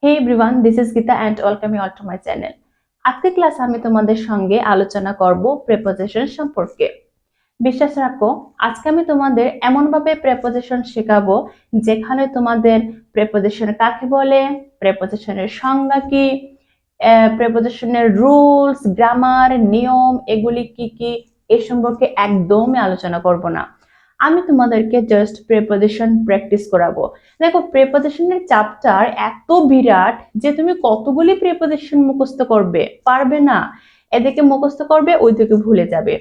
Hey everyone, this is Gita and welcome you all to my channel. আজকে ক্লাসে আমি তোমাদের সঙ্গে আলোচনা করব প্রেপোজিশন সম্পর্কে। বিশ্বাস রাখো, আজকে আমি তোমাদের এমনভাবে প্রেপোজিশন শেখাবো যেখানে তোমাদের প্রেপোজিশন কাকে বলে, প্রেপোজিশনের সংজ্ঞা কি, প্রেপোজিশনের রুলস, গ্রামার, নিয়ম এগুলি কি কি এ সম্পর্কে একদমই আলোচনা করব না। আমি তোমাদেরকে জাস্ট প্রেপোজিশন প্র্যাকটিস করাবো। দেখো, প্রেপোজিশনের চ্যাপ্টার এত বিরাট যে তুমি কতগুলি প্রেপোজিশন মুখস্থ করবে পারবে না। এদিকে মুখস্থ করবে, ওইদিকে ভুলে যাবে।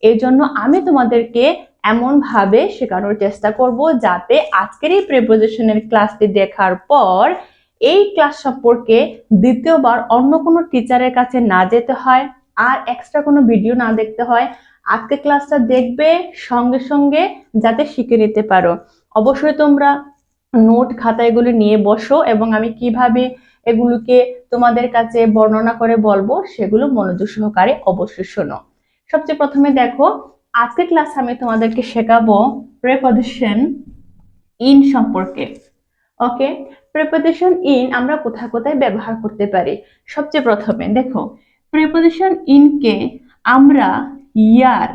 এই জন্য আমি তোমাদেরকে এমন ভাবে শেখানোর চেষ্টা করব যাতে আজকের এই প্রেপোজিশনের ক্লাসটি দেখার পর এই ক্লাস সম্পর্কে দ্বিতীয়বার অন্য কোনো টিচারের কাছে না যেতে হয়, আর এক্সট্রা কোনো ভিডিও না দেখতে হয়। আজকে ক্লাসটা দেখবে, সঙ্গে সঙ্গে যাতে শিখে নিতে পারো। অবশ্যই তোমরা নোট খাতা এগুলো নিয়ে বসো এবং আমি কিভাবে এগুলোকে তোমাদের কাছে বর্ণনা করে বলবো সেগুলো মনোযোগ সহকারে অবশ্যই শোনো। সবচেয়ে প্রথমে দেখো, আজকে ক্লাস আমি তোমাদেরকে শেখাবো প্রেপোজিশন ইন সম্পর্কে। ওকে, প্রেপোজিশন ইন আমরা কোথায় কোথায় ব্যবহার করতে পারি। সবচেয়ে প্রথমে দেখো, প্রেপোজিশন ইনকে আমরা ইয়ার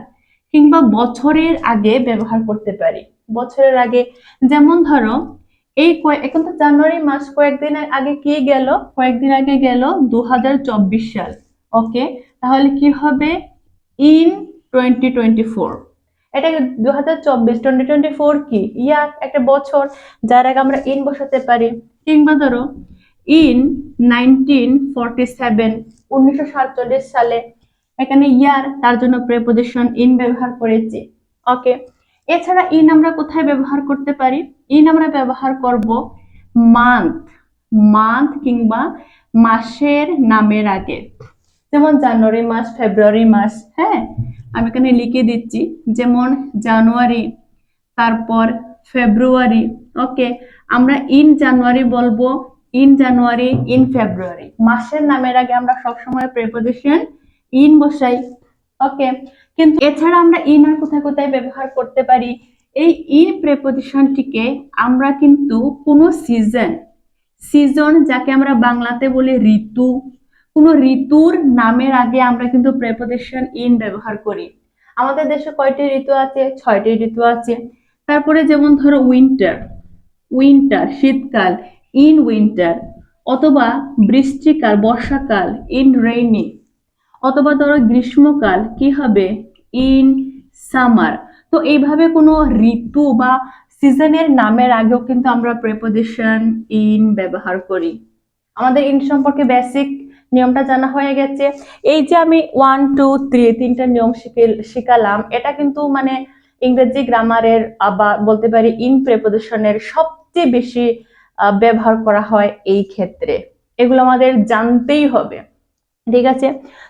কিংবা বছরের আগে ব্যবহার করতে পারি। বছরের আগে, যেমন ধরো এখন তো জানুয়ারি মাস, কয়েকদিন আগে কি গেল, কয়েকদিন আগে গেল 2024 সাল। ওকে, তাহলে কি হবে ইন 2024। এটা 2024 কি ইয়ার, একটা বছর, যার আগে আমরা ইন বসাতে পারি। কিংবা ধরো ইন 1947, 1947 সালে, এখানে ইয়ার, তার জন্য প্রেপোজিশন ইন ব্যবহার করেছি। ওকে, এছাড়া ইন আমরা কোথায় ব্যবহার করতে পারি? ইন আমরা ব্যবহার করব মান্থ, মান্থ কিংবা মাসের নামের আগে। যেমন জানুয়ারি মাস, ফেব্রুয়ারি মাস। হ্যাঁ, আমি এখানে লিখে দিচ্ছি, যেমন জানুয়ারি, তারপর ফেব্রুয়ারি। ওকে, আমরা ইন জানুয়ারি বলবো, ইন জানুয়ারি, ইন ফেব্রুয়ারি। মাসের নামের আগে আমরা সবসময় প্রেপোজিশন ইন বসাই। ওকে, কিন্তু এছাড়া আমরা ইন আর কোথায় কোথায় ব্যবহার করতে পারি? এই ইন প্রেপোজিশনটিকে আমরা কিন্তু কোনো সিজন, সিজন যাকে আমরা বাংলাতে বলি ঋতু, কোনো ঋতুর নামের আগে আমরা কিন্তু প্রেপোজিশন ইন ব্যবহার করি। আমাদের দেশে কয়টি ঋতু আছে? 6টি ঋতু আছে। তারপরে যেমন ধরো উইন্টার, উইন্টার শীতকাল, ইন উইন্টার। অথবা বৃষ্টিকাল, বর্ষাকাল, ইন রেইনি। অথবা ধরো গ্রীষ্মকাল, কি হবে? In summer. তো এইভাবে কোনো ঋতু বা সিজনের নামের আগেও কিন্তু আমরা প্রেপোজিশন ইন ব্যবহার করি। আমাদের ইন সম্পর্কে বেসিক নিয়মটা জানা হয়ে গেছে। এই যে আমি 1 2 3 তিনটা নিয়ম শিখালাম, এটা কিন্তু মানে ইংরেজি গ্রামারের বা বলতে পারি ইন প্রেপোজিশনের সবচেয়ে বেশি ব্যবহার করা হয় এই ক্ষেত্রে। এগুলো আমাদের জানতেই হবে। ঠিক আছে,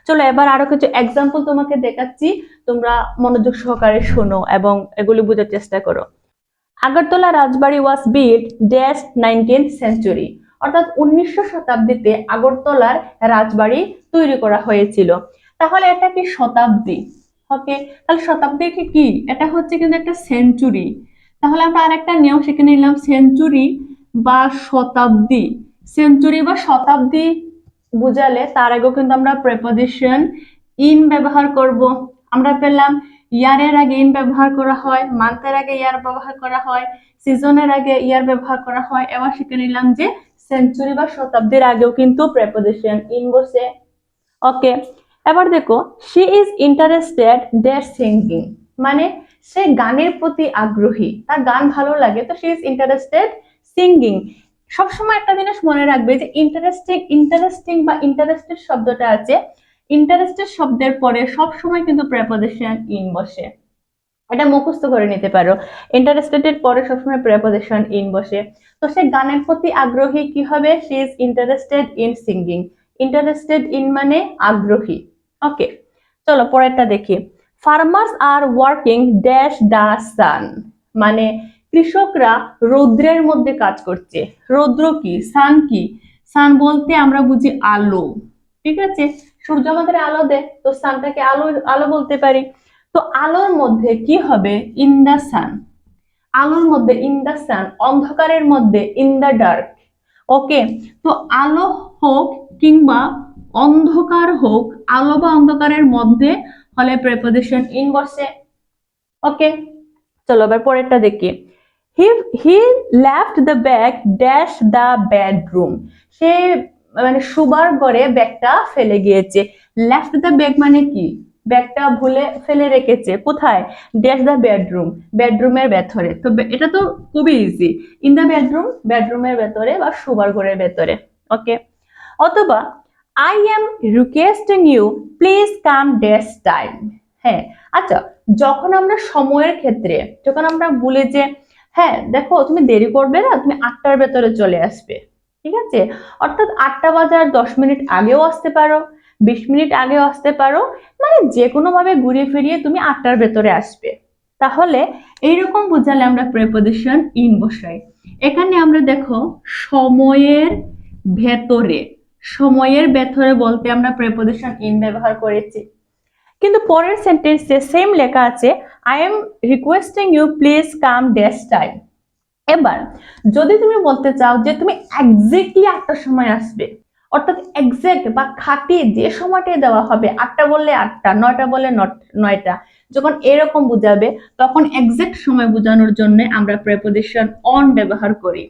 চলো এবার আরো কিছু এক্সাম্পল তোমাকে দেখাচ্ছি, তোমরা মনোযোগ সহকারে শোনো এবং এগুলি বোঝার চেষ্টা করো। Agartala Rajbari was built dash 19th century, অর্থাৎ 1900 শতাব্দীতে আগরতলার রাজবাড়ি তৈরি করা হয়েছিল। তাহলে এটা কি শতাব্দী? ওকে, তাহলে শতাব্দী কি? এটা হচ্ছে কিন্তু একটা সেঞ্চুরি। তাহলে আমরা আরেকটা নিয়ম শিখে নিলাম, সেঞ্চুরি বা শতাব্দী। সেঞ্চুরি বা শতাব্দী বুঝালে তার আগেও কিন্তু আমরা প্রেপোজিশন ইন ব্যবহার করব। আমরা পেলাম ইয়ারের আগে ইন ব্যবহার করা হয়, মান্থের আগে ইয়ার ব্যবহার করা হয়, সিজনের আগে ইয়ার ব্যবহার করা হয়। এবার শিখে নিলাম যে সেঞ্চুরি বা শতাব্দীর আগেও কিন্তু প্রেপোজিশন ইন বসে। ওকে, এবার দেখো, she is interested dash singing, মানে সে গানের প্রতি আগ্রহী, তার গান ভালো লাগে, তো শি ইজ ইন্টারেস্টেড সিঙ্গিং। সবসময় একটা জিনিস মনে রাখবে যে ইন্টারেস্টিং, ইন্টারেস্টিং বা ইন্টারেস্টেড শব্দটা আছে, ইন্টারেস্টেড শব্দের পরে সবসময় কিন্তু প্রেপোজিশন ইন বসে। এটা মুখস্থ করে নিতে পারো, ইন্টারেস্টেড এর পরে সবসময় প্রেপোজিশন ইন বসে। তো সে গানের প্রতি আগ্রহী, কি হবে? She is interested in singing. Interested in মানে আগ্রহী। ওকে, চলো পরেরটা দেখি। Farmers are working dash the sun, মানে কৃষকরা রৌদ্রের মধ্যে কাজ করছে। রৌদ্র কি? সান কি? সান বলতে আমরা বুঝি আলো। ঠিক আছে, সূর্য আমাদের আলো দেয়, তো সানটাকে আলো, আলো বলতে পারি। তো আলোর মধ্যে কি হবে? ইন দা সান। আলোর মধ্যে ইন দা সান, অন্ধকারের মধ্যে ইন দা ডার্ক। ওকে, তো আলো হোক কিংবা অন্ধকার হোক, আলো বা অন্ধকারের মধ্যে হলে প্রেপোজিশন ইন বসে। ওকে, চলো এবার পরেরটা দেখি। He he left the bag dash the bedroom. সে মানে শুবার ঘরে ব্যাগটা ফেলে গিয়েছে। লেফট দ্য ব্যাগ মানে কি? ব্যাগটা ভুলে ফেলে রেখেছে কোথায়? ড্যাশ দ্য বেডরুম, বেডরুমের ভেতরে। তো এটা তো খুবই ইজি, ইন দ্য বেডরুম, বেডরুমের ভেতরে বা শুবার ঘরের ভেতরে। ওকে, অথবা I am requesting you please come dash time. হ্যাঁ, আচ্ছা, যখন আমরা সময়ের ক্ষেত্রে, যখন আমরা বলি যে হ্যাঁ দেখো তুমি দেরি করবে না, তুমি 8টার ভেতরে চলে আসবে, ঠিক আছে, অর্থাৎ 8টা বাজার 10 মিনিট আগেও আসতে পারো, 20 মিনিট আগেও আসতে পারো, মানে যে কোনো ভাবে ঘুরিয়ে ফিরিয়ে তুমি 8টার ভেতরে আসবে। তাহলে এইরকম বোঝালে আমরা প্রেপোজিশন ইন বসাই। এখানে আমরা দেখো সময়ের ভেতরে, সময়ের ভেতরে বলতে আমরা প্রেপোজিশন ইন ব্যবহার করেছি। কিন্তু পরের সেন্টেন্সে সেম লেখা আছে I am requesting you please come dash time. এবার যদি তুমি বলতে চাও যে তুমি এক্স্যাক্টলি 8টার সময় আসবে, অর্থাৎ এক্স্যাক্ট বা খাঁটি যে সময়টাই দেওয়া হবে, 8টা বললে 8টা, 9টা বললে 9টা, যখন এরকম বুঝাবে তখন এক্স্যাক্ট সময় বোঝানোর জন্য আমরা প্রেপোজিশন অন ব্যবহার করি।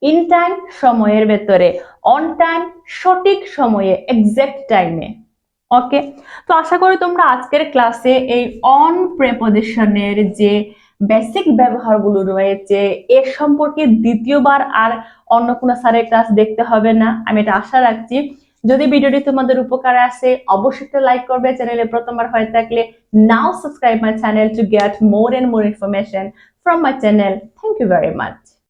ইন টাইম সময়ের ভেতরে, অন টাইম সঠিক সময়ে, এক্স্যাক্ট টাইমে। ওকে, তো আশা করি তোমরা আজকের ক্লাসে এই অন প্রেপোজিশনের যে বেসিক ব্যবহারগুলো রয়েছে এর সম্পর্কে দ্বিতীয়বার আর অন্য কোনো স্যারের ক্লাস দেখতে হবে না, আমি এটা আশা রাখছি। যদি ভিডিওটি তোমাদের উপকারে আসে অবশ্যই একটা লাইক করবে, চ্যানেলে প্রথমবার হয়ে থাকলে now subscribe my channel to get more and more information from my channel. Thank you very much.